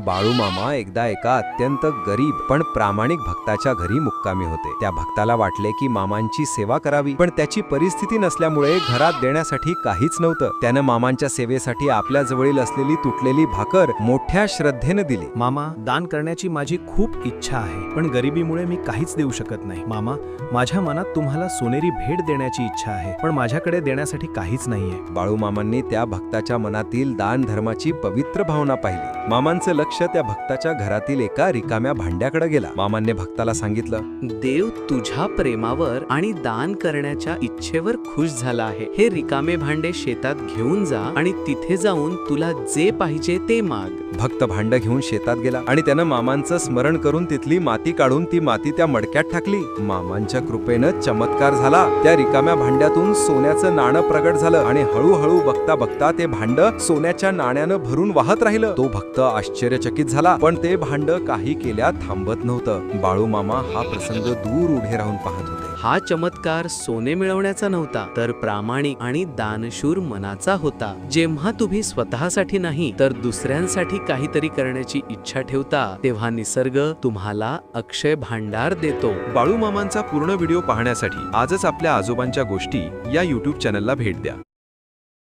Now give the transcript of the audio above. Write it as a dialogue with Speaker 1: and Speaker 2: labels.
Speaker 1: बाळूमामा एकदा एका अत्यंत गरीब पण प्रामाणिक भक्ताच्या घरी मुक्कामी होते। त्या भक्ताला वाटले की मामांची सेवा करावी, पण त्याची परिस्थिती नसल्यामुळे घरात देण्यासाठी काहीच नव्हतं। त्यानं मामांच्या सेवेसाठी आपल्या जवळील असलेली तुटलेली भाकर मोठ्या श्रद्धेने दिली।
Speaker 2: मामा, दान करण्याची माझी खूप इच्छा आहे, पण गरिबीमुळे मी काहीच देऊ शकत नाही। मामा, माझ्या मनात तुम्हाला सोनेरी भेट देण्याची इच्छा आहे, पण माझ्याकडे देण्यासाठी काहीच नाहीये।
Speaker 1: बाळूमामांनी त्या भक्ताच्या मनातील दान धर्माची पवित्र भावना पाहिली। मामांचं लक्ष त्या भक्ताच्या घरातील एका रिकाम्या भांड्याकडे गेला। मामांनी भक्ताला सांगितलं,
Speaker 3: देव तुझ्या प्रेमावर आणि दान करण्याच्या इच्छेवर खुश झाला आहे। हे रिकामे भांडे शेतात घेऊन जा आणि तिथे जाऊन तुला जे पाहिजे ते माग।
Speaker 1: भक्त भांड घेऊन शेतात गेला आणि त्यानं मामांचं स्मरण करून तिथली माती काढून ती माती त्या मडक्यात टाकली। मामांच्या कृपेनं चमत्कार झाला। त्या रिकाम्या भांड्यातून सोन्याचं नाणं प्रगट झालं आणि हळूहळू बघता बघता ते भांड सोन्याच्या नाण्यानं भरून वाहत राहिलं। तो भक्त आश्चर्यचकित झाला, पण ते भांड काही केल्या थांबत नव्हतं। बाळूमामा हा प्रसंग दूर उभे राहून पाहत होते।
Speaker 3: हा चमत्कार सोने मिळवण्याचा नव्हता, तर प्रामाणिक आणि दानशूर मनाचा होता। जेव्हा तुम्ही स्वतःसाठी नाही तर दुसऱ्यांसाठी काहीतरी करण्याची इच्छा ठेवता, तेव्हा निसर्ग तुम्हाला अक्षय भांडार देतो।
Speaker 4: बाळूमामांचा पूर्ण व्हिडिओ पाहण्यासाठी आजच आपल्या आजोबांच्या गोष्टी या YouTube चॅनलला भेट द्या।